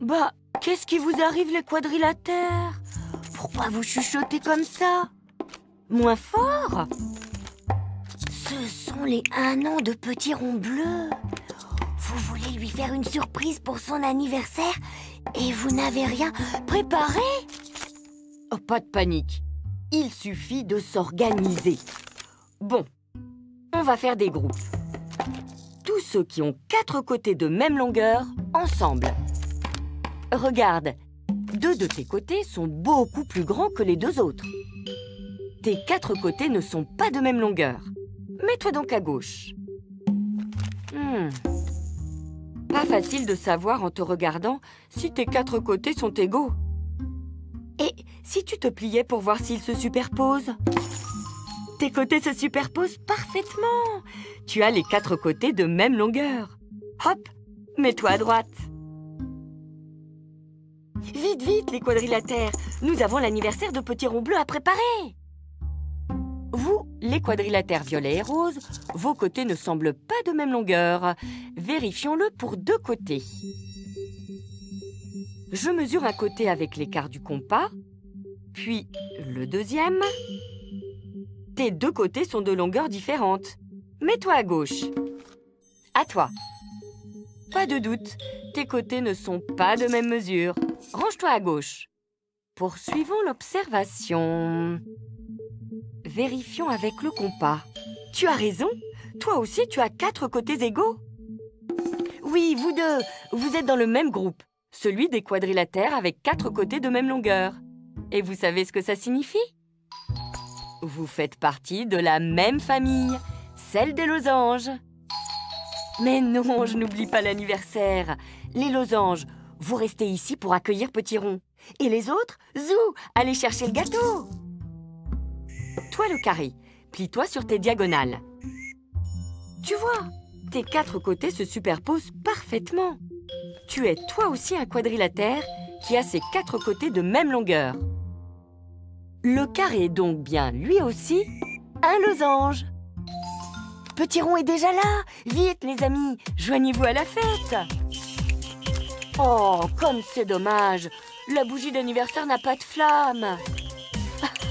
Bah, qu'est-ce qui vous arrive, les quadrilatères? Pourquoi vous chuchotez comme ça? Moins fort? Ce sont les 1 an de Petit Rond Bleu. Vous voulez lui faire une surprise pour son anniversaire et vous n'avez rien préparé? Oh, pas de panique. Il suffit de s'organiser. Bon, on va faire des groupes. Tous ceux qui ont 4 côtés de même longueur, ensemble. Regarde, 2 de tes côtés sont beaucoup plus grands que les 2 autres. Tes 4 côtés ne sont pas de même longueur. Mets-toi donc à gauche. Pas facile de savoir en te regardant si tes 4 côtés sont égaux. Et si tu te pliais pour voir s'ils se superposent? Tes côtés se superposent parfaitement. Tu as les 4 côtés de même longueur. Hop, mets-toi à droite. Vite, vite, les quadrilatères. Nous avons l'anniversaire de Petit Rond Bleu à préparer. Vous, les quadrilatères violets et roses, vos côtés ne semblent pas de même longueur. Vérifions-le pour 2 côtés. Je mesure un côté avec l'écart du compas, puis le deuxième. Tes 2 côtés sont de longueurs différentes. Mets-toi à gauche. À toi. Pas de doute, tes côtés ne sont pas de même mesure. Range-toi à gauche. Poursuivons l'observation. Vérifions avec le compas. Tu as raison. Toi aussi, tu as 4 côtés égaux. Oui, vous deux, vous êtes dans le même groupe. Celui des quadrilatères avec 4 côtés de même longueur. Et vous savez ce que ça signifie? Vous faites partie de la même famille, celle des losanges. Mais non, je n'oublie pas l'anniversaire. Les losanges, vous restez ici pour accueillir Petit Rond. Et les autres, zou, allez chercher le gâteau. Toi le carré, plie-toi sur tes diagonales. Tu vois, tes 4 côtés se superposent parfaitement. Tu es toi aussi un quadrilatère qui a ses 4 côtés de même longueur. Le carré est donc bien, lui aussi, un losange. Petit Rond est déjà là. Vite, les amis, joignez-vous à la fête. Oh, comme c'est dommage. La bougie d'anniversaire n'a pas de flamme.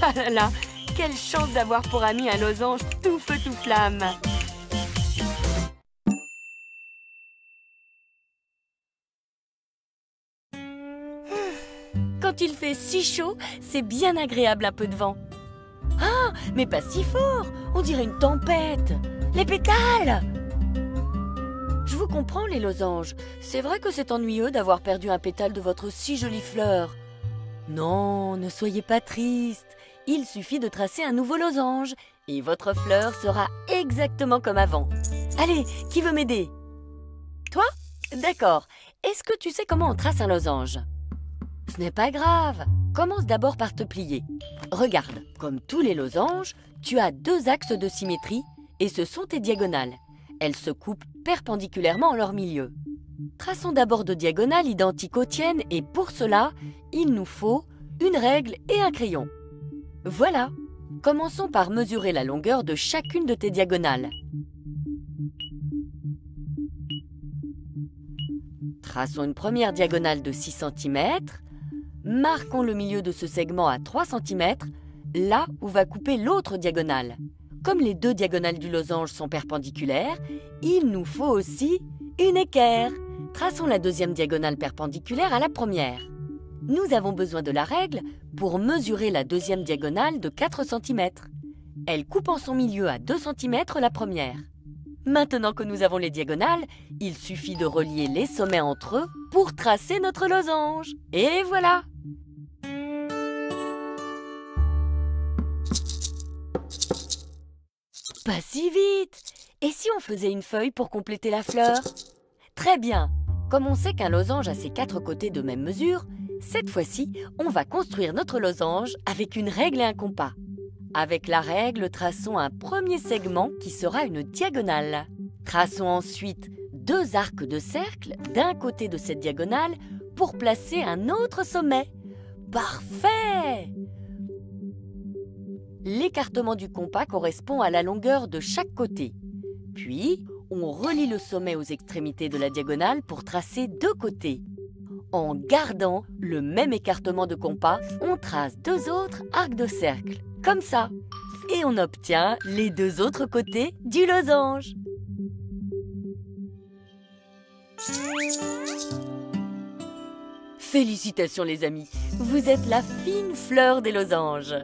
Ah là là, quelle chance d'avoir pour ami un losange tout feu tout flamme. Quand il fait si chaud, c'est bien agréable un peu de vent. Ah, mais pas si fort, on dirait une tempête. Les pétales! Je vous comprends, les losanges. C'est vrai que c'est ennuyeux d'avoir perdu un pétale de votre si jolie fleur. Non, ne soyez pas triste. Il suffit de tracer un nouveau losange et votre fleur sera exactement comme avant. Allez, qui veut m'aider? Toi? D'accord. Est-ce que tu sais comment on trace un losange? Ce n'est pas grave. Commence d'abord par te plier. Regarde, comme tous les losanges, tu as 2 axes de symétrie et ce sont tes diagonales. Elles se coupent perpendiculairement en leur milieu. Traçons d'abord 2 diagonales identiques aux tiennes et pour cela, il nous faut une règle et un crayon. Voilà. Commençons par mesurer la longueur de chacune de tes diagonales. Traçons une première diagonale de 6 cm. Marquons le milieu de ce segment à 3 cm, là où va couper l'autre diagonale. Comme les 2 diagonales du losange sont perpendiculaires, il nous faut aussi une équerre. Traçons la 2e diagonale perpendiculaire à la première. Nous avons besoin de la règle pour mesurer la 2e diagonale de 4 cm. Elle coupe en son milieu à 2 cm la première. Maintenant que nous avons les diagonales, il suffit de relier les sommets entre eux pour tracer notre losange. Et voilà! Pas si vite! Et si on faisait une feuille pour compléter la fleur? Très bien! Comme on sait qu'un losange a ses 4 côtés de même mesure, cette fois-ci, on va construire notre losange avec une règle et un compas. Avec la règle, traçons un premier segment qui sera une diagonale. Traçons ensuite 2 arcs de cercle d'un côté de cette diagonale pour placer un autre sommet. Parfait! L'écartement du compas correspond à la longueur de chaque côté. Puis, on relie le sommet aux extrémités de la diagonale pour tracer 2 côtés. En gardant le même écartement de compas, on trace 2 autres arcs de cercle, comme ça. Et on obtient les 2 autres côtés du losange. Félicitations les amis, vous êtes la fine fleur des losanges.